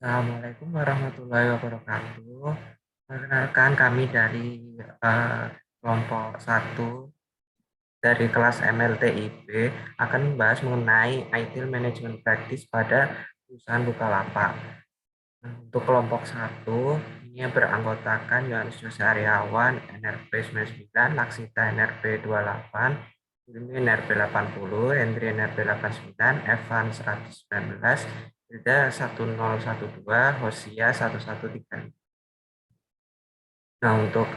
Assalamualaikum warahmatullahi wabarakatuh. Perkenalkan kami dari kelompok 1 dari kelas MLTIB akan membahas mengenai IT Management Practice pada perusahaan Bukalapak. Untuk kelompok 1 ini beranggotakan Yohanes Jose Aryawan, NRP 99, Laksita NRP 28, Hilmi NRP 80, Hendri NRP 89, Evan 119, Hilda 1012, Hosia 1135. Nah, untuk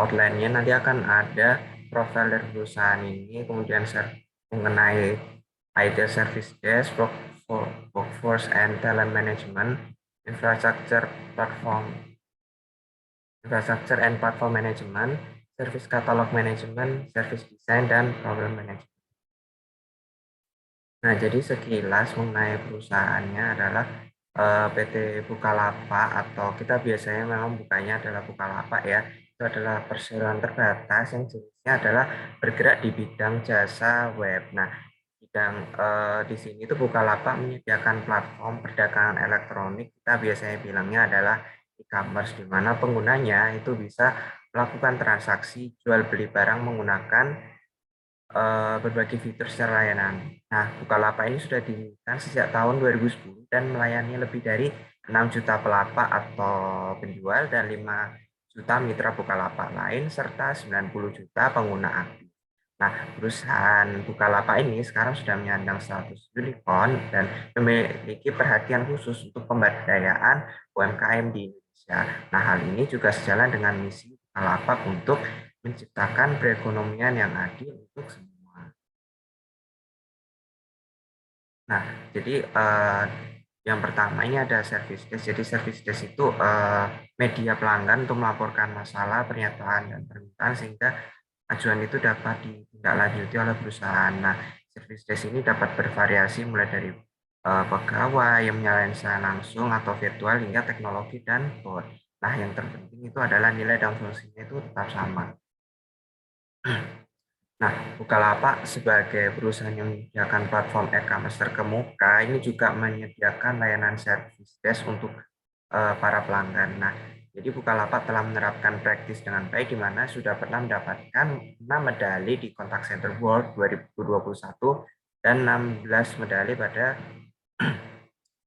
outline-nya nanti akan ada profil dari perusahaan ini, kemudian mengenai IT Service Desk, Workforce and Talent Management, Infrastructure Platform, Infrastructure and Platform Management, Service Catalog Management, Service Design, dan Problem Management. Nah, jadi sekilas mengenai perusahaannya adalah PT Bukalapak, atau kita biasanya memang bukanya adalah Bukalapak ya. Itu adalah perseroan terbatas yang jenisnya adalah bergerak di bidang jasa web. Nah, bidang di sini itu Bukalapak menyediakan platform perdagangan elektronik. Kita biasanya bilangnya adalah e-commerce, di mana penggunanya itu bisa melakukan transaksi jual beli barang menggunakan berbagai fitur secara layanan. Nah, Bukalapak ini sudah didirikan sejak tahun 2010 dan melayani lebih dari 6 juta pelapak atau penjual dan 5 juta mitra Bukalapak lain serta 90 juta pengguna aktif. Nah, perusahaan Bukalapak ini sekarang sudah menyandang status unicorn dan memiliki perhatian khusus untuk pemberdayaan UMKM di Indonesia. Nah, hal ini juga sejalan dengan misi Bukalapak untuk menciptakan perekonomian yang adil untuk semua. Nah, jadi yang pertama ini ada service desk. Jadi service desk itu media pelanggan untuk melaporkan masalah, pernyataan, dan permintaan sehingga ajuan itu dapat ditindaklanjuti oleh perusahaan. Nah, service desk ini dapat bervariasi mulai dari pegawai yang menyalakan secara langsung atau virtual hingga teknologi dan bot. Nah, yang terpenting itu adalah nilai dan fungsinya itu tetap sama. Nah, Bukalapak sebagai perusahaan yang menyediakan platform e-commerce terkemuka ini juga menyediakan layanan service desk untuk para pelanggan. Nah, jadi Bukalapak telah menerapkan praktis dengan baik, di mana sudah pernah mendapatkan 6 medali di Contact Center World 2021 dan 16 medali pada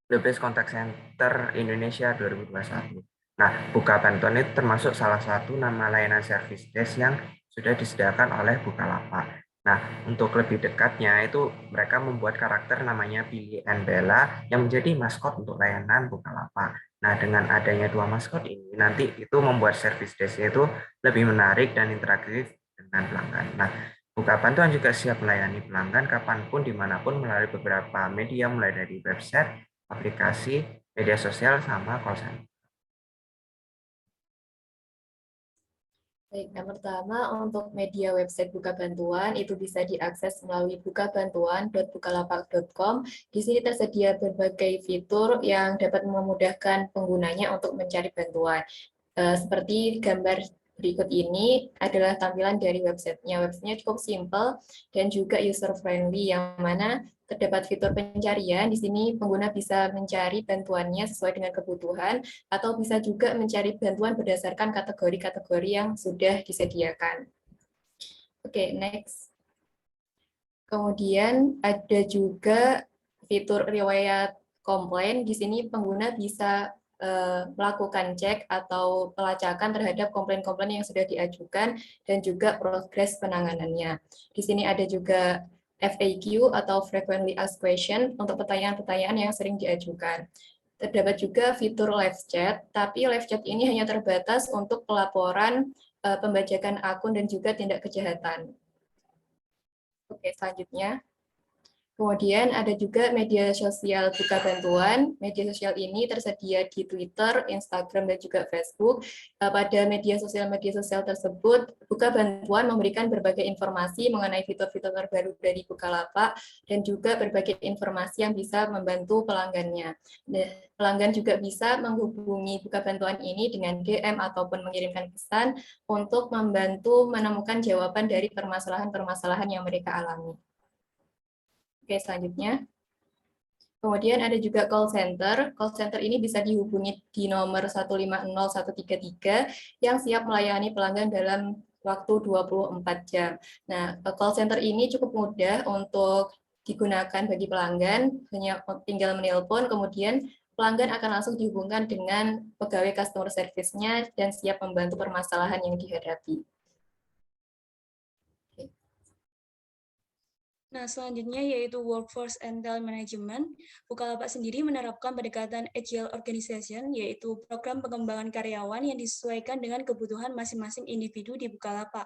The Best Contact Center Indonesia 2021. Nah, Buka Bantuan itu termasuk salah satu nama layanan service desk yang sudah disediakan oleh Bukalapak. Nah, untuk lebih dekatnya itu mereka membuat karakter namanya Billy and Bella yang menjadi maskot untuk layanan Bukalapak. Nah, dengan adanya dua maskot ini, nanti itu membuat service desk itu lebih menarik dan interaktif dengan pelanggan. Nah, Buka Bantuan juga siap melayani pelanggan kapanpun, dimanapun melalui beberapa media, mulai dari website, aplikasi, media sosial, sama call center. Baik, yang pertama untuk media website Buka Bantuan itu bisa diakses melalui bukabantuan.bukalapak.com. Di sini tersedia berbagai fitur yang dapat memudahkan penggunanya untuk mencari bantuan. Seperti gambar berikut ini adalah tampilan dari websitenya. Websitenya cukup simple dan juga user friendly, yang mana terdapat fitur pencarian. Di sini pengguna bisa mencari bantuannya sesuai dengan kebutuhan, atau bisa juga mencari bantuan berdasarkan kategori-kategori yang sudah disediakan. Oke, next. Kemudian ada juga fitur riwayat komplain. Di sini pengguna bisa melakukan cek atau pelacakan terhadap komplain-komplain yang sudah diajukan dan juga progres penanganannya. Di sini ada juga FAQ atau Frequently Asked Question untuk pertanyaan-pertanyaan yang sering diajukan. Terdapat juga fitur live chat, tapi live chat ini hanya terbatas untuk pelaporan, pembajakan akun, dan juga tindak kejahatan. Oke, selanjutnya. Kemudian ada juga media sosial Buka Bantuan. Media sosial ini tersedia di Twitter, Instagram, dan juga Facebook. Pada media sosial tersebut, Buka Bantuan memberikan berbagai informasi mengenai fitur-fitur terbaru dari Bukalapak dan juga berbagai informasi yang bisa membantu pelanggannya. Pelanggan juga bisa menghubungi Buka Bantuan ini dengan DM ataupun mengirimkan pesan untuk membantu menemukan jawaban dari permasalahan-permasalahan yang mereka alami. Oke, selanjutnya. Kemudian ada juga call center. Call center ini bisa dihubungi di nomor 150 133 yang siap melayani pelanggan dalam waktu 24 jam. Nah, call center ini cukup mudah untuk digunakan bagi pelanggan, hanya tinggal menelpon, kemudian pelanggan akan langsung dihubungkan dengan pegawai customer service-nya dan siap membantu permasalahan yang dihadapi. Nah, selanjutnya yaitu Workforce and Talent Management. Bukalapak sendiri menerapkan pendekatan Agile Organization, yaitu program pengembangan karyawan yang disesuaikan dengan kebutuhan masing-masing individu di Bukalapak.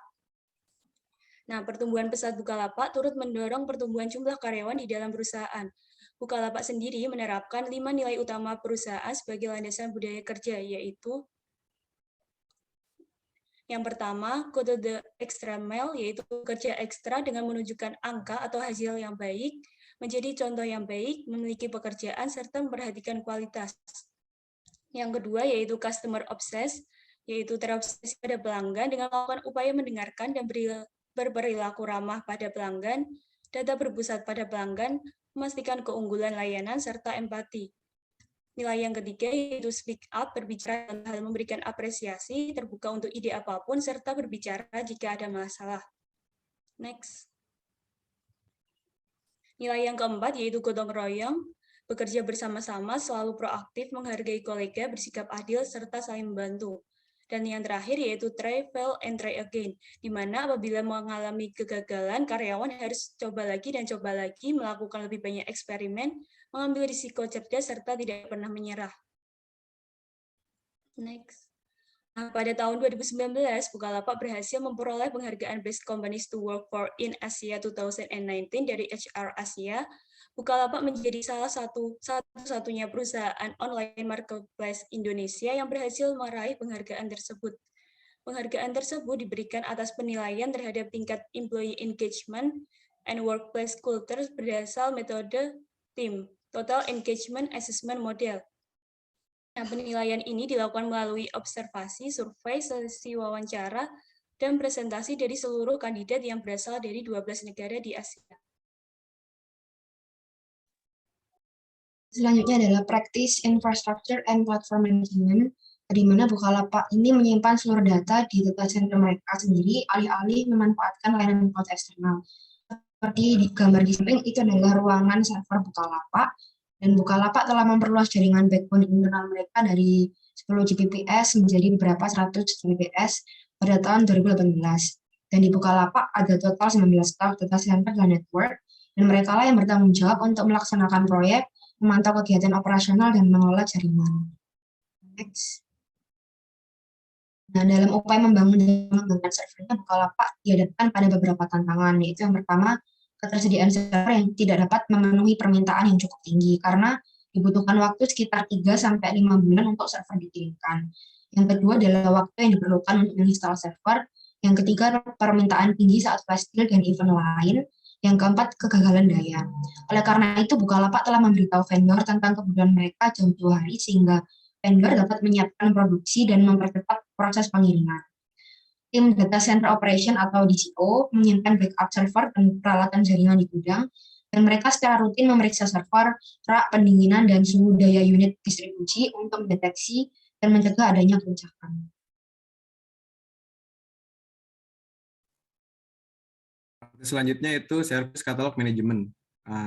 Nah, pertumbuhan pesat Bukalapak turut mendorong pertumbuhan jumlah karyawan di dalam perusahaan. Bukalapak sendiri menerapkan 5 nilai utama perusahaan sebagai landasan budaya kerja, yaitu yang pertama, go to the extra mile, yaitu kerja ekstra dengan menunjukkan angka atau hasil yang baik, menjadi contoh yang baik, memiliki pekerjaan, serta memperhatikan kualitas. Yang kedua, yaitu customer obsessed, yaitu terobsesi pada pelanggan dengan melakukan upaya mendengarkan dan berperilaku ramah pada pelanggan, data berpusat pada pelanggan, memastikan keunggulan layanan, serta empati. Nilai yang ketiga yaitu speak up, berbicara dalam hal memberikan apresiasi, terbuka untuk ide apapun, serta berbicara jika ada masalah. Next. Nilai yang keempat yaitu gotong royong, bekerja bersama-sama, selalu proaktif, menghargai kolega, bersikap adil, serta saling membantu. Dan yang terakhir yaitu try, fail, and try again, di mana apabila mengalami kegagalan, karyawan harus coba lagi dan coba lagi, melakukan lebih banyak eksperimen, mengambil risiko cerdas, serta tidak pernah menyerah. Next. Nah, pada tahun 2019, Bukalapak berhasil memperoleh penghargaan Best Companies to Work for in Asia 2019 dari HR Asia. Bukalapak menjadi salah satu-satunya perusahaan online marketplace Indonesia yang berhasil meraih penghargaan tersebut. Penghargaan tersebut diberikan atas penilaian terhadap tingkat employee engagement and workplace culture berdasar metode TEAM, Total Engagement Assessment Model. Nah, penilaian ini dilakukan melalui observasi, survei, sesi wawancara, dan presentasi dari seluruh kandidat yang berasal dari 12 negara di Asia. Selanjutnya adalah Practice Infrastructure and Platform Management, di mana Bukalapak ini menyimpan seluruh data di data center mereka sendiri, alih-alih memanfaatkan layanan cloud eksternal. Seperti di gambar di samping, itu adalah ruangan server Bukalapak, dan Bukalapak telah memperluas jaringan backbone internal mereka dari 10 Gbps menjadi beberapa 100 Gbps pada tahun 2018. Dan di Bukalapak ada total 19 cloud data center dan network, dan mereka lah yang bertanggung jawab untuk melaksanakan proyek, memantau kegiatan operasional, dan mengelola jaringan. Next. Nah, dalam upaya membangun dan mengembangkan servernya, Bukalapak dihadapkan pada beberapa tantangan, yaitu yang pertama, ketersediaan server yang tidak dapat memenuhi permintaan yang cukup tinggi, karena dibutuhkan waktu sekitar 3-5 bulan untuk server dikirimkan. Yang kedua adalah waktu yang diperlukan untuk menginstal server. Yang ketiga, permintaan tinggi saat flash deal dan event lain. Yang keempat, kegagalan daya. Oleh karena itu, Bukalapak telah memberitahu vendor tentang kebutuhan mereka jauh-jauh hari, sehingga vendor dapat menyiapkan produksi dan mempercepat proses pengiriman. Tim Data Center Operation atau DCO menyimpan backup server dan peralatan jaringan di gudang, dan mereka secara rutin memeriksa server, rak, pendinginan, dan suhu daya unit distribusi untuk mendeteksi dan mencegah adanya kerusakan. Selanjutnya itu Service Catalog Management.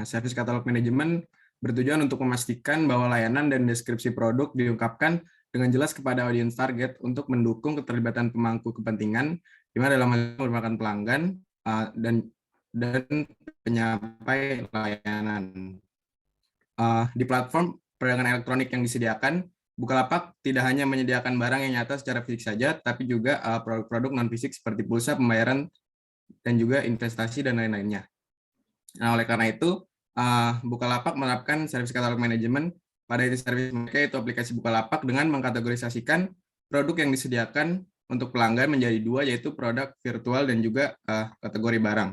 Service Catalog Management bertujuan untuk memastikan bahwa layanan dan deskripsi produk diungkapkan dengan jelas kepada audiens target untuk mendukung keterlibatan pemangku kepentingan, di mana dalam hal ini merupakan pelanggan dan penyampai layanan. Di platform perdagangan elektronik yang disediakan, Bukalapak tidak hanya menyediakan barang yang nyata secara fisik saja, tapi juga produk-produk non-fisik seperti pulsa, pembayaran, dan juga investasi dan lain-lainnya. Nah, oleh karena itu, Bukalapak menerapkan Service Catalog Management pada service mereka, yaitu aplikasi Bukalapak, dengan mengkategorisasikan produk yang disediakan untuk pelanggan menjadi dua, yaitu produk virtual dan juga kategori barang.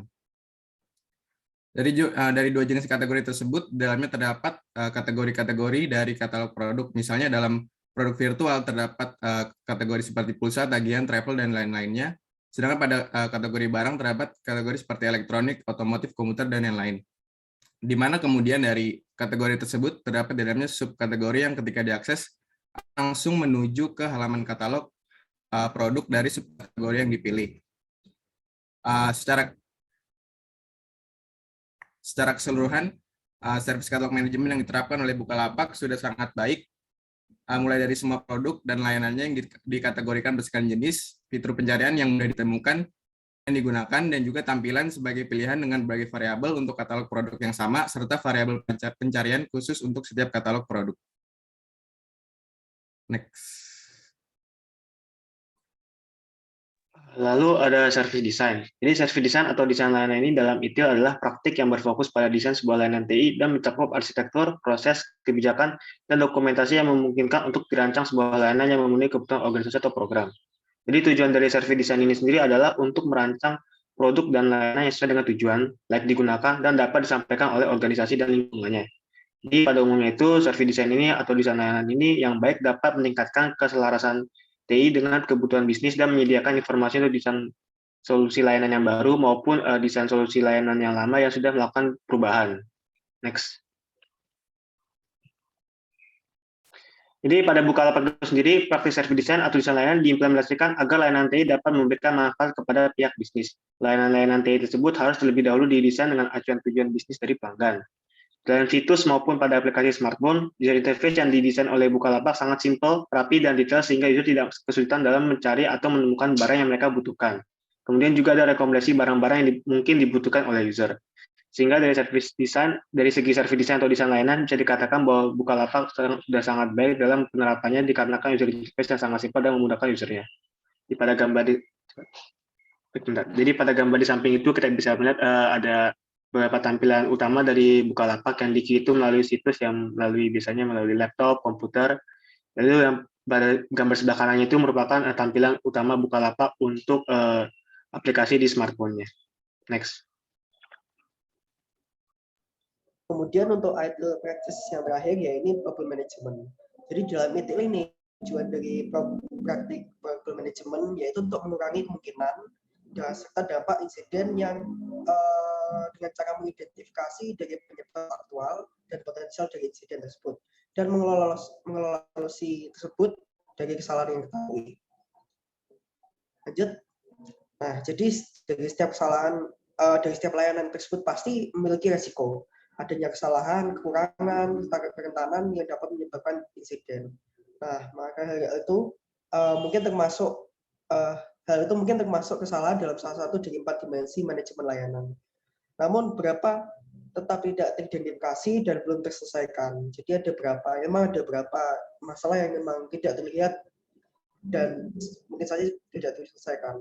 Dari dua jenis kategori tersebut, dalamnya terdapat kategori-kategori dari katalog produk. Misalnya dalam produk virtual terdapat kategori seperti pulsa, tagihan, travel, dan lain-lainnya. Sedangkan pada kategori barang terdapat kategori seperti elektronik, otomotif, komputer, dan yang lain. Di mana kemudian dari kategori tersebut terdapat di dalamnya subkategori yang ketika diakses langsung menuju ke halaman katalog produk dari subkategori yang dipilih. Secara keseluruhan, servis katalog manajemen yang diterapkan oleh Bukalapak sudah sangat baik, mulai dari semua produk dan layanannya yang dikategorikan berdasarkan jenis, fitur pencarian yang mudah ditemukan, yang digunakan, dan juga tampilan sebagai pilihan dengan berbagai variabel untuk katalog produk yang sama, serta variabel pencarian khusus untuk setiap katalog produk. Next. Lalu ada service design. Jadi service design atau desain layanan ini dalam ITIL adalah praktik yang berfokus pada desain sebuah layanan TI dan mencakup arsitektur, proses, kebijakan, dan dokumentasi yang memungkinkan untuk dirancang sebuah layanan yang memenuhi kebutuhan organisasi atau program. Jadi tujuan dari service design ini sendiri adalah untuk merancang produk dan layanan yang sesuai dengan tujuan, layak digunakan, dan dapat disampaikan oleh organisasi dan lingkungannya. Jadi pada umumnya itu service design ini atau desain layanan ini yang baik dapat meningkatkan keselarasan TI dengan kebutuhan bisnis dan menyediakan informasi untuk desain solusi layanan yang baru maupun desain solusi layanan yang lama yang sudah melakukan perubahan. Next. Jadi pada Bukalapak itu sendiri, praktik service design atau desain layanan diimplementasikan agar layanan TI dapat memberikan manfaat kepada pihak bisnis. Layanan-layanan TI tersebut harus terlebih dahulu didesain dengan acuan tujuan bisnis dari pelanggan. Dalam situs maupun pada aplikasi smartphone, desain interface yang didesain oleh Bukalapak sangat simpel, rapi, dan detail sehingga user tidak kesulitan dalam mencari atau menemukan barang yang mereka butuhkan. Kemudian juga ada rekomendasi barang-barang yang mungkin dibutuhkan oleh user. Sehingga dari segi service design atau desain layanan bisa dikatakan bahwa Bukalapak sudah sangat baik dalam penerapannya dikarenakan user interface yang sangat simpel dan memudahkan usernya. Pada gambar di samping itu kita bisa melihat ada beberapa tampilan utama dari Bukalapak yang itu melalui situs yang biasanya melalui laptop, komputer. Lalu yang pada gambar sebelah kanannya itu merupakan tampilan utama Bukalapak untuk aplikasi di smartphone-nya. Next. Kemudian untuk ITIL practice yang terakhir ya ini problem management. Jadi dalam ITIL ini tujuan dari praktik problem management yaitu untuk mengurangi kemungkinan dan serta dampak insiden yang dengan cara mengidentifikasi dari penyebab aktual dan potensial dari insiden tersebut dan mengelola solusi tersebut dari kesalahan yang diketahui. Lanjut. Nah, jadi dari setiap kesalahan dari setiap layanan tersebut pasti memiliki resiko adanya kesalahan, kekurangan, kerentanan yang dapat menyebabkan insiden. Nah, maka hal itu mungkin termasuk kesalahan dalam salah satu dari 4 dimensi manajemen layanan. Namun berapa tetap tidak teridentifikasi dan belum terselesaikan. Jadi memang ada beberapa masalah yang memang tidak terlihat dan mungkin saja tidak terselesaikan.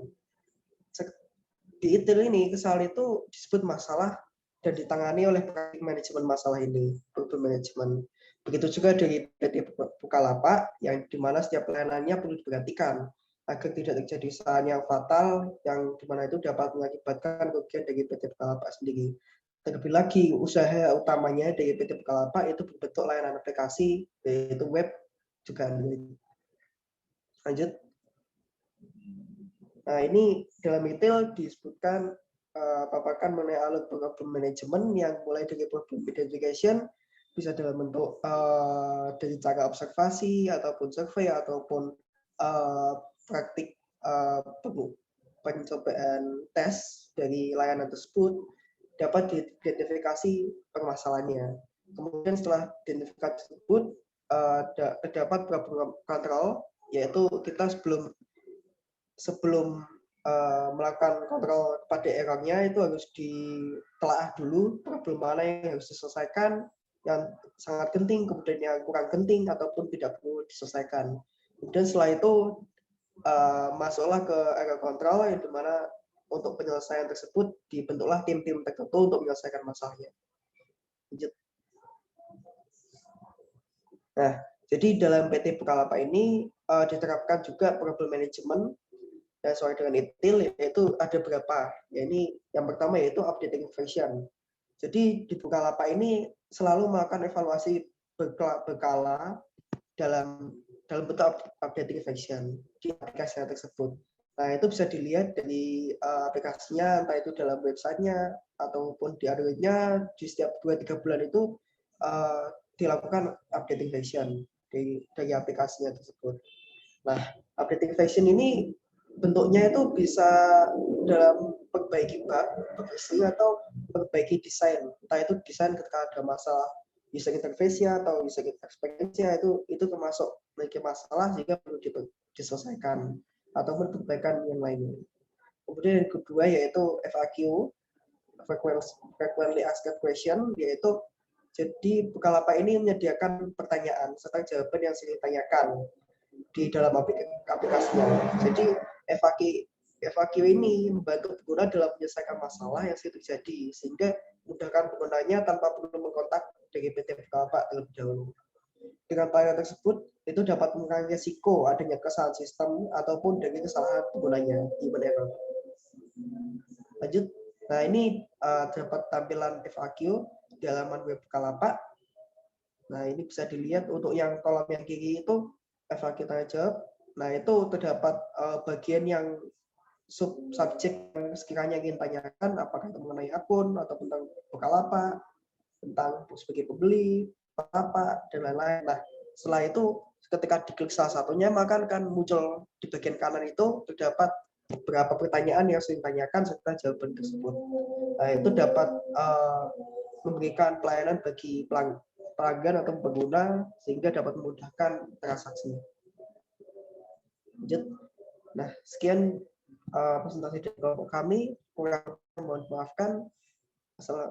Di ITIL ini kesalahan itu disebut masalah dan ditangani oleh praktik manajemen masalah ini, problem management. Begitu juga dari PT Bukalapak yang dimana setiap layanannya perlu diperhatikan agar tidak terjadi kesalahan yang fatal yang dimana itu dapat mengakibatkan kerugian dari PT Bukalapak sendiri. Terlebih lagi usaha utamanya dari PT Bukalapak itu berbentuk layanan aplikasi yaitu web juga. Lanjut. Nah ini dalam detail disebutkan paparkan mengenai alat problem management yang mulai dari problem identification bisa dalam bentuk dari cara observasi ataupun survei ataupun praktik pencobaan tes dari layanan tersebut dapat diidentifikasi permasalahannya. Kemudian setelah identifikasi tersebut terdapat problem control, yaitu kita sebelum melakukan kontrol pada errornya itu harus ditelaah dulu problem mana yang harus diselesaikan, yang sangat penting, kemudian yang kurang penting ataupun tidak perlu diselesaikan. Kemudian setelah itu masuklah ke error control yang dimana untuk penyelesaian tersebut dibentuklah tim-tim tertentu untuk menyelesaikan masalahnya. Lanjut. Nah, jadi dalam PT Bukalapak ini diterapkan juga problem management dan sesuai dengan ITIL yaitu ada beberapa. Ya, ini yang pertama yaitu updating version. Jadi di Bukalapak ini selalu melakukan evaluasi berkala dalam bentuk updating version di aplikasi tersebut. Nah, itu bisa dilihat dari aplikasinya, entah itu dalam websitenya ataupun di Android-nya, di setiap 2-3 bulan itu dilakukan updating version dari aplikasinya tersebut. Nah, updating version ini bentuknya itu bisa dalam perbaiki bug, atau perbaiki desain. Entah itu desain ketika ada masalah user interface atau user experience itu termasuk memiliki masalah sehingga perlu diselesaikan ataupun perbaikan yang lainnya. Kemudian yang kedua yaitu FAQ, frequently asked question, yaitu jadi Bukalapak ini menyediakan pertanyaan serta jawaban yang sering ditanyakan di dalam aplikasinya. Jadi FAQ ini membantu pengguna dalam menyelesaikan masalah yang sering terjadi sehingga memudahkan penggunanya tanpa perlu mengkontak dari PT Bukalapak terlebih dahulu. Dengan pelayanan tersebut, itu dapat mengurangi risiko adanya kesalahan sistem ataupun dari kesalahan penggunanya, human error. Lanjut. Nah, ini dapat tampilan FAQ di halaman web Bukalapak. Nah, ini bisa dilihat untuk yang kolom yang kiri itu FAQ tanya jawab. Nah, itu terdapat bagian yang subjek yang sekiranya ingin tanyakan, apakah itu mengenai akun atau tentang Bukalapak, tentang sebagai pembeli, Bukalapak, dan lain-lain. Nah, setelah itu ketika diklik salah satunya, maka akan muncul di bagian kanan itu terdapat beberapa pertanyaan yang sering ditanyakan serta jawaban tersebut. Nah, itu dapat memberikan pelayanan bagi pelanggan atau pengguna sehingga dapat memudahkan transaksi. Lanjut. Nah, sekian presentasi dari kelompok kami. Kurang mohon maafkan.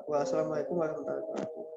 Wassalamualaikum warahmatullahi wabarakatuh.